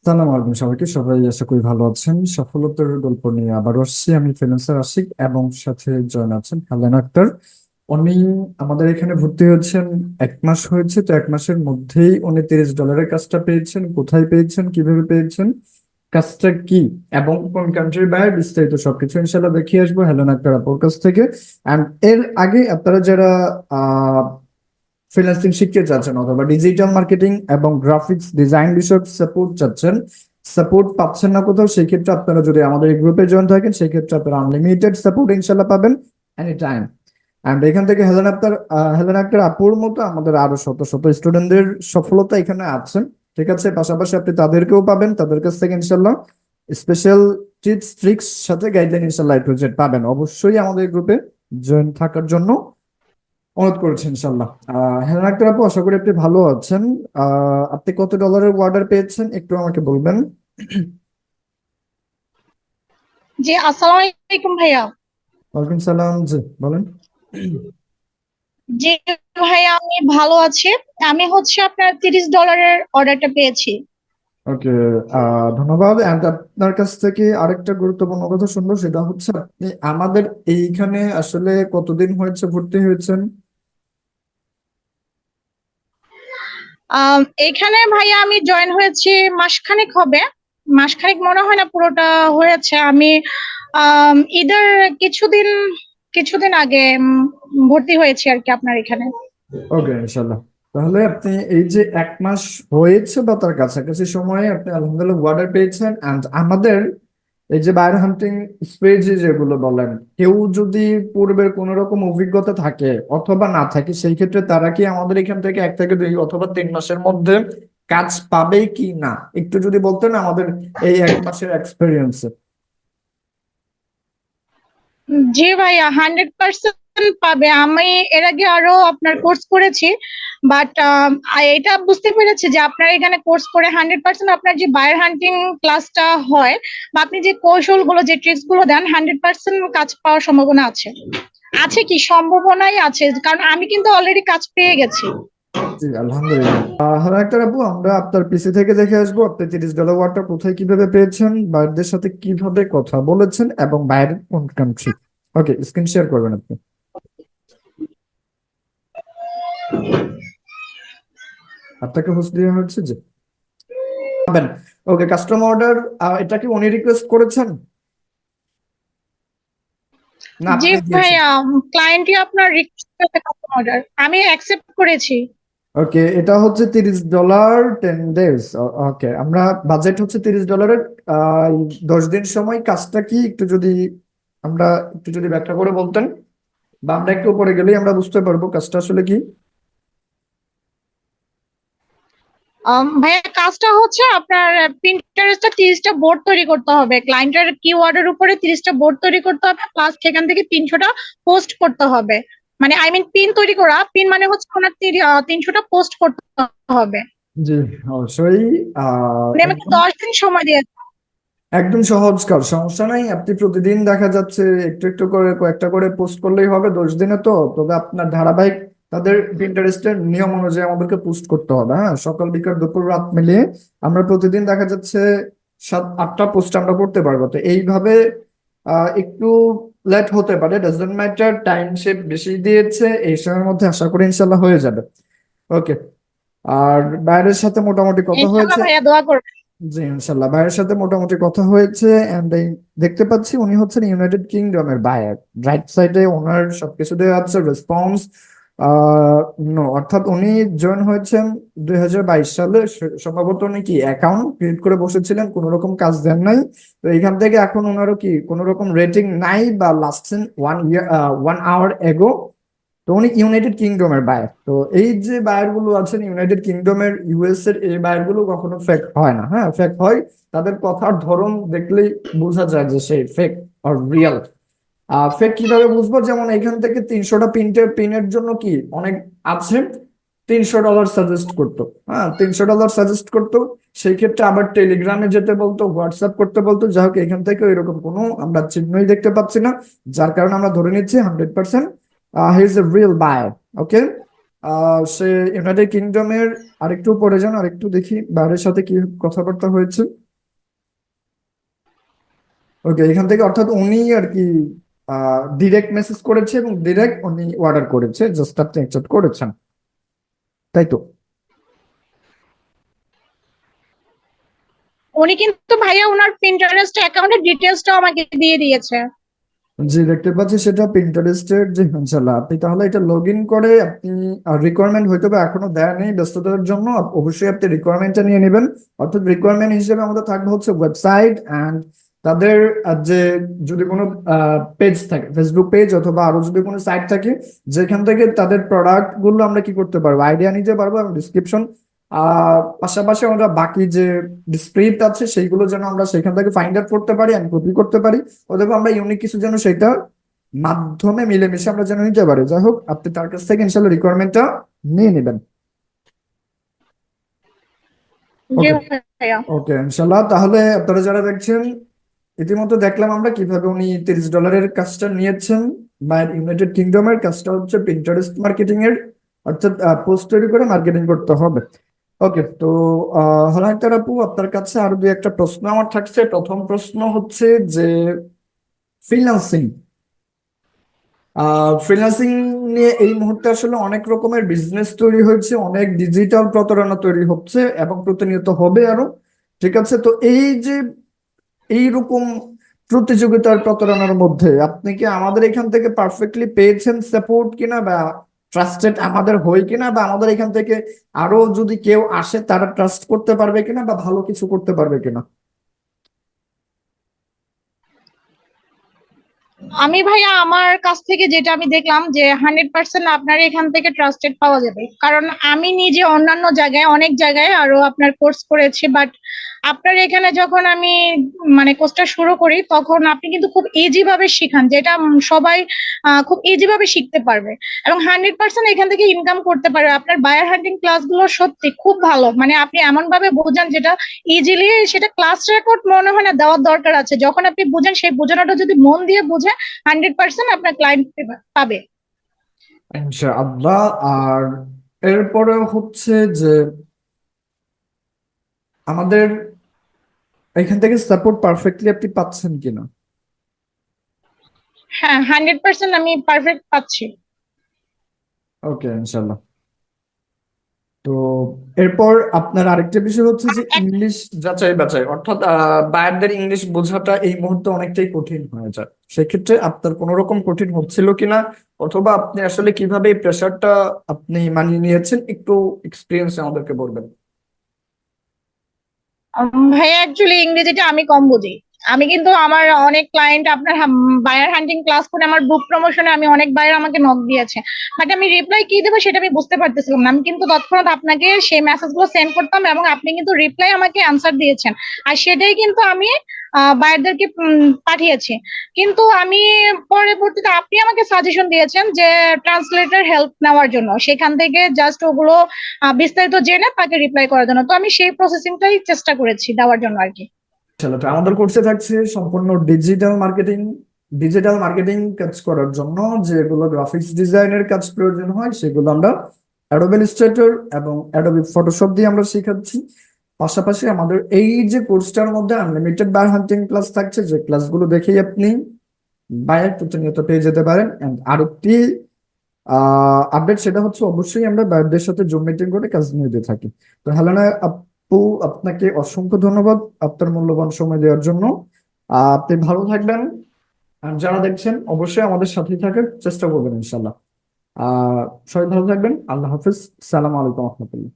সালাম আলাইকুম সবাইকে। সবাই আশা করি ভালো আছেন। সফলতার গল্প নিয়ে আবার আসছি আমি, ফ্রিল্যান্সার আশিক, এবং সাথে জয়েন আছেন হেলেন আক্তার। উনি আমাদের এখানে ভর্তি হয়েছেন 1 মাস হয়েছে। তো 1 মাসের মধ্যেই উনি $30 কাজটা পেয়েছেন। কোথায় পেয়েছেন, কিভাবে পেয়েছেন, কাজটা কি এবং কোন কান্ট্রির বাইরে, বিস্তারিত সবকিছু ইনশাল্লাহ দেখিয়ে আসবো হেলেন আক্তার আপুর কাছ থেকে। অ্যান্ড এর আগে আপনারা যারা ফ্রিল্যান্সিং শিখতে চাচ্ছেন অথবা ডিজিটাল মার্কেটিং এবং গ্রাফিক্স ডিজাইন বিষয়ক সাপোর্ট চাচ্ছেন, সাপোর্ট পাচ্ছেন না কোথাও, সেই ক্ষেত্রে আপনারা যদি আমাদের এই গ্রুপে জয়েন থাকেন সেই ক্ষেত্রে আপনারা আনলিমিটেড সাপোর্ট ইনশাল্লাহ পাবেন এনি টাইম। অ্যান্ড এখান থেকে হেলেন আক্তার আপুর মতো আমাদের আরো শত শত স্টুডেন্টদের সফলতা এখানে আছেন। ঠিক আছে, পাশাপাশি আপনি তাদেরকেও পাবেন, তাদের কাছ থেকে ইনশাল্লাহ স্পেশাল টিপস ট্রিক্স সাথে গাইডলাইন ইনশাল্লাহ A to Z পাবেন। অবশ্যই আমাদের গ্রুপে জয়েন থাকার জন্য অনুরোধ করেছি ইনশাল্লাহ। হ্যাঁ ডাক্তার আপু, আশা করি আপনি ভালো আছেন। আপনি কত ডলারের অর্ডার পেয়েছেন একটু আমাকে বলবেন? জি, আসসালামু আলাইকুম ভাইয়া। ওয়ালাইকুম সালাম, জি বলেন। জি ভাইয়া, আমি ভালো আছি। আমি হচ্ছে আপনার $30 অর্ডারটা পেয়েছি। ওকে, ধন্যবাদ। And আপনার কাছ থেকে আরেকটা গুরুত্বপূর্ণ কথা শুনবো, সেটা হচ্ছে আপনি আমাদের এইখানে আসলে কতদিন হয়েছে ভর্তি হয়েছেন? এখানে ভাইয়া আমি জয়েন হয়েছি মাসখানেক হবে। মাসখানেক মনে হয় না, পুরোটা হয়েছে। আমি ঈদের কিছুদিন কিছুদিন আগে ভর্তি হয়েছি আর কি আপনার এখানে। ওকে ইনশাল্লাহ। তাহলে আপনি এই যে 1 মাস হয়েছে বা তার কাছাকাছি সময়ে আপনি আলহামদুলিল্লাহ অর্ডার পেয়েছেন। অ্যান্ড আমাদের এই যে বায়ার হান্টিং স্প্রেড যেগুলো বলেন, কেউ যদি পূর্বের কোন রকম অভিজ্ঞতা থাকে অথবা না থাকে, সেই ক্ষেত্রে তারা কি আমাদের এখান থেকে 1 থেকে 2 অথবা 3 মাসের মধ্যে কাজ পাবে কি না, একটু যদি বলতেন আমাদের এই 1 মাসের এক্সপিরিয়েন্স। জি ভাইয়া, 100% পাবে। আমি এর আগে আরো আপনার কোর্স করেছি, বাট এটা বুঝতে পেরেছি যে আপনার এখানে কোর্স করে 100% আপনার যে বায়ার হান্টিং ক্লাসটা হয় বা আপনি যে কৌশলগুলো যে ট্রিক্স গুলো দেন, 100% কাজ পাওয়ার সম্ভাবনা আছে। আছে কি, সম্ভাবনাই আছে, কারণ আমি কিন্তু অলরেডি কাজ পেয়ে গেছি। জি আলহামদুলিল্লাহ। হ্যাঁ একটা আপু, আমরা আপনার পিসি থেকে দেখে আসবো আপনি $30 ওয়াটটা কোথায় কিভাবে পেয়েছেন, বাইরের সাথে কিভাবে কথা বলেছেন এবং বাইরের কোন কান্ট্রি। ওকে, স্ক্রিন শেয়ার করবেন আপনি। আপনাকে হোস্ট দেওয়া হচ্ছে যে পাবেন। ওকে, কাস্টমার অর্ডার, এটা কি উনি রিকোয়েস্ট করেছেন না জি আপনি দিয়েছেন? ভাইয়া, ক্লায়েন্টই আপনার রিকোয়েস্ট অর্ডার আমি অ্যাকসেপ্ট করেছি। ওকে, এটা হচ্ছে $30 10 ডেজ। ওকে, আমরা বাজেট হচ্ছে $30। 10 দিন সময়, কাজটা কি একটু যদি আমরা একটু যদি ব্যাখ্যা করে বলতেন, বা আমরা একটু উপরে গেলেই আমরা বুঝতে পারবো কাজটা আসলে কি। ভাইয়া, কাজটা হচ্ছে আপনার প্রিন্টারেস্টটা 30টা বোর্ড তৈরি করতে হবে। ক্লায়েন্টের কিওয়ার্ডের উপরে 30টা বোর্ড তৈরি করতে হবে, প্লাস সেখান থেকে 300টা পোস্ট করতে হবে। মানে আই মিন পিন তৈরি করা, পিন মানে হচ্ছে ওনার 300টা পোস্ট করতে হবে। জি অবশ্যই। মানে আমাকে 10 দিন সময় দিয়েছে। একদম সহজ কাজ, সমস্যা নাই। আপনি প্রতিদিন দেখা যাচ্ছে একটু একটু করে কয়েকটা করে পোস্ট করলেই হবে 10 দিনে। তো তবে আপনার ধারাবাহিক তাদের ইন্টারেস্টের নিয়ম অনুযায়ী আমাদেরকে পোস্ট করতে হবে। হ্যাঁ, সকাল বিকাল দুপুর রাত মিলিয়ে আমরা প্রতিদিন দেখা যাচ্ছে 7-8টা পোস্ট আমরা করতে পারবো। তো এইভাবে একটু লেট হতে পারে, ডাজন্ট ম্যাটার। টাইম সে বেশি দিয়েছে, এই সময়ের মধ্যে আশা করি ইনশাল্লাহ হয়ে যাবে। ওকে। আর বাইরের সাথে মোটামুটি কথা ইনশাআল্লাহ হয়েছে। ভাইয়া, দোয়া করবেন। জি ইনশাল্লাহ, ভাইয়ের সাথে মোটামুটি কথা হয়েছে। এন্ড দেখতে পাচ্ছি উনি হচ্ছেন ইউনাইটেড কিংডমের বায়ার। রাইট সাইডে ওনার সবকিছু দেওয়া আছে, রেসপন্স নো, অর্থাৎ উনি জয়েন হয়েছেন 2022 সালে। সম্ভবত উনি কি অ্যাকাউন্ট ক্রিয়েট করে বসেছিলেন, কোনো রকম কাজ দেন নাই। তো এখান থেকে এখন ওনারও কি কোনো রকম রেটিং নাই, বা লাস্ট 1 আওয়ার এগো। তো উনি ইউনাইটেড কিংডমের বায়ার। তো এই যে বায়ার গুলো আছেন ইউনাইটেড কিংডমের, ইউএস এর, এই বায়ার গুলো কখনো ফেক হয় না। হ্যাঁ, ফেক হয়, তাদের কথার ধরন দেখলেই বোঝা যায় যে সে ফেক আর রিয়েল। ফেক কিভাবে বুঝবো, যেমন এখান থেকে 300টা পিনের জন্য কি অনেক আছে, $300 সাজেস্ট করতো। হ্যাঁ, $300 সাজেস্ট করতো। সেই ক্ষেত্রে আবার টেলিগ্রামে যেতে বলতো, হোয়াটসঅ্যাপ করতে বলতো। যাই হোক, এখান থেকে এরকম কোনো আমরা চিহ্নই দেখতে পাচ্ছি না, যার কারণে আমরা ধরে নিচ্ছি 100% he is a real buyer. Okay. সে ইউনাইটেড কিংডমের আরেকটু পরে যান, আরেকটু দেখি বাইরের সাথে কি কথাবার্তা হয়েছে। ওকে, এখান থেকে অর্থাৎ উনি আর কি ডিরেক্ট মেসেজ করেছে এবং ডিরেক্ট উনি অর্ডার করেছে, জাস্ট আপনি অ্যাকসেপ্ট করেছেন, তাই তো? উনি কিন্তু ভাইয়া ওনার পিন্টারেস্ট অ্যাকাউন্টের ডিটেলসটাও আমাকে দিয়ে দিয়েছে। জি, দেখতে পাচ্ছি সেটা পিন্টারেস্টের যে, ইনশাল্লাহ আপনি তাহলে এটা লগ ইন করে আপনি রিকোয়ারমেন্ট হয়তো বা এখনো দেয় নেই ব্যস্ততার জন্য, অবশ্যই আপনি রিকোয়ারমেন্টটা নিয়ে নেবেন। অর্থাৎ রিকোয়ারমেন্ট হিসেবে আমাদের থাকবে হচ্ছে ওয়েবসাইট অ্যান্ড তাদের যে যদি কোনো পেজ থাকে, ফেসবুক পেজ অথবা আরো যদি কোনো সাইট থাকে যেখান থেকে তাদের প্রোডাক্ট গুলো আমরা কি করতে পারবো, আইডিয়া নিতে পারবো, এবং ডিসক্রিপশন পাশাপাশি আমরা বাকি যে স্ক্রিপ্ট আছে সেইগুলো যেন আমরা সেখান থেকে ফাইন্ড আউট করতে পারি এন্ড কপি করতে পারি, অথবা আমরা ইউনিক কিছু যেন সেটা মাধ্যমে মিলেমিশে আমরা যেন নিতে পারি। যাই হোক, আপনি তার কাছ থেকে ইনশাল্লাহ রিকোয়ারমেন্টটা নিয়ে নেবেন। জি ওকে। ভাইয়া। ওকে ইনশাল্লাহ, তাহলে আপনারা যারা দেখছেন, ইতিমধ্যে দেখলাম আমরা কিভাবে উনি $30 কাজটা নিয়েছেন। বা ইউনাইটেড কিংডমের কাজটা হচ্ছে পিন্টারেস্ট মার্কেটিং এর, অর্থাৎ পোস্ট তৈরি করে মার্কেটিং করতে হবে। ওকে, তো হলাইতার আপু, আপনার কাছে আরো দুই একটা প্রশ্ন আমার থাকছে। প্রথম প্রশ্ন হচ্ছে যে ফ্রিল্যান্সিং, ফ্রিল্যান্সিং নিয়ে এই মুহূর্তে আসলে অনেক রকমের বিজনেস তৈরি হয়েছে, অনেক ডিজিটাল প্রতারণা তৈরি হচ্ছে এবং প্রতিনিয়ত হবে আরো। ঠিক আছে, তো এই যে এইরকম প্রতিযোগিতার প্রতারণার মধ্যে আপনি কি আমাদের এখান থেকে পারফেক্টলি পেয়েছেন সাপোর্ট কিনা, বা ট্রাস্টেড আমাদের হয় কিনা, বা আমাদের এখান থেকে আরো যদি কেউ আসে তারা ট্রাস্ট করতে পারবে কিনা, বা ভালো কিছু করতে পারবে কিনা? আমি ভাইয়া আমার কাছ থেকে যেটা আমি দেখলাম যে 100% আপনার এখান থেকে ট্রাস্টেড পাওয়া যাবে, কারণ আমি নিজে অন্যান্য জায়গায় অনেক জায়গায় আরো আপনার কোর্স করেছি, বাট আপনার এখানে যখন আমি মানে কোর্সটা শুরু করি তখন আপনি কিন্তু খুব ইজি ভাবে শিখান, যেটা সবাই খুব ইজি ভাবে শিখতে পারবে এবং 100% এখান থেকে ইনকাম করতে পারবে। আপনার বায়ার হান্টিং ক্লাসগুলো সত্যি খুব ভালো, মানে আপনি এমন ভাবে বোঝান যেটা ইজিলি, সেটা ক্লাস রেকর্ড মনে হয় না দেওয়ার দরকার আছে। যখন আপনি বুঝেন সেই বোঝানোটা যদি মন দিয়ে বুঝে 100% আপনার ক্লায়েন্ট পাবে। ইনশাআল্লাহ। আর এরপরে হচ্ছে যে আমাদের এখান থেকে সাপোর্ট পারফেক্টলি আপনি পাচ্ছেন কিনা? হ্যাঁ, 100% আমি পারফেক্ট পাচ্ছি। ওকে ইনশাআল্লাহ। তো এরপর আপনার আরেকটা বিষয় হচ্ছে যে ইংলিশ যাচাই বাছাই, অর্থাৎ বায়ারদের ইংলিশ বোঝাটা এই মুহূর্তে অনেকটাই কঠিন হয়ে যায়। সেক্ষেত্রে আপনার কোনো রকম কঠিন হচ্ছিল কিনা, অথবা আপনি আসলে কিভাবে এই প্রেশারটা আপনি মানিয়ে নিয়েছেন, একটু এক্সপিরিয়েন্স আমাদেরকে বলবেন। ভাইয়া অ্যাকচুয়ালি ইংরেজিটা আমি কম বুঝি। আমি কিন্তু আমার অনেক ক্লায়েন্ট আপনার বায়ার হান্টিং ক্লাস করে আমার বুক প্রমোশনে আমি অনেক বায়ার আমাকে নক দিয়েছে, বাট আমি রিপ্লাই কি দেবো সেটা আমি বুঝতে পারতেছিলাম না। আমি কিন্তু তৎক্ষণাৎ আপনাকে সেই মেসেজগুলো সেন্ড করতাম এবং আপনি কিন্তু রিপ্লাই আমাকে অ্যান্সার দিয়েছেন, আর সেটাই কিন্তু আমি বায়ারদেরকে পাঠিয়েছি। কিন্তু আমি পরবর্তীতে আপনি আমাকে সাজেশন দিয়েছেন যে ট্রান্সলেটর হেল্প নেওয়ার জন্য, সেখান থেকে জাস্ট ওগুলো বিস্তারিত জেনে তাকে রিপ্লাই করার জন্য। তো আমি সেই প্রসেসিংটাই চেষ্টা করেছি দেওয়ার জন্য আর কি। তো আমাদের কোর্সে থাকছে সম্পূর্ণ ডিজিটাল মার্কেটিং। ডিজিটাল মার্কেটিং কাজ করার জন্য যেগুলো গ্রাফিক্স ডিজাইনের কাজ প্রয়োজন হয় সেগুলো আমরা অ্যাডোবে ইলাস্ট্রেটর এবং অ্যাডোবে ফটোশপ দিয়ে আমরা শেখাচ্ছি। পাশাপাশি আমাদের এই যে কোর্সটার মধ্যে আনলিমিটেড বায়ার হান্টিং ক্লাস থাকছে, যে ক্লাসগুলো দেখেই আপনি বায়ার প্রতিনিয়ত পেয়ে যেতে পারেন। এন্ড আরেকটি আপডেট সেটা হচ্ছে অবশ্যই আমরা বায়ারদের সাথে জুম মিটিং করে কাজ নিতে থাকি। তো হেলেনা আপু, আপনাকে অসংখ্য ধন্যবাদ আপনার মূল্যবান সময় দেওয়ার জন্য। আপনি ভালো থাকবেন, আর যারা দেখছেন অবশ্যই আমাদের সাথেই থাকার চেষ্টা করবেন ইনশাল্লাহ। সবাই ভালো থাকবেন, আল্লাহ হাফিজ, সালাম আলাইকুম রহমতুল্লাহ।